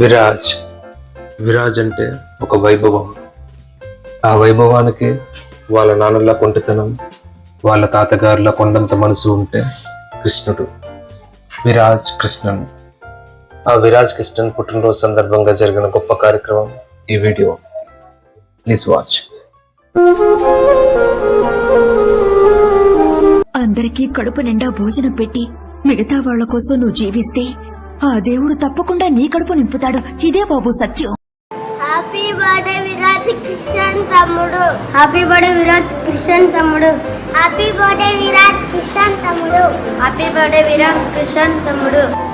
విరాజ్ విరాజ్ అంటే ఒక వైభవం. ఆ వైభవానికి వాళ్ళ నాన్నల కొంటితనం, వాళ్ళ తాతగారుల కొండంత మనసు ఉంటే కృష్ణుడు విరాజ్ కృష్ణన్. ఆ విరాజ్ కృష్ణన్ పుట్టినరోజు సందర్భంగా జరిగిన గొప్ప కార్యక్రమం ఈ వీడియో. Please watch. అందరికీ కడుపు నిండా భోజనం పెట్టి మిగతా వాళ్ల కోసం నువ్వు జీవిస్తే ఆ దేవుడు తప్పకుండా నీ కడుపు నింపుతాడు. ఇదే బాబు సత్యం. హ్యాపీ బర్త్డే విరాజ్ కృష్ణన్ తమ్ముడు. హ్యాపీ బర్త్డే విరాజ్ కృష్ణన్ తమ్ముడు. హ్యాపీ బర్త్డే విరాజ్ కృష్ణన్ తమ్ముడు. హ్యాపీ బర్త్డే విరాజ్ కృష్ణన్ తమ్ముడు.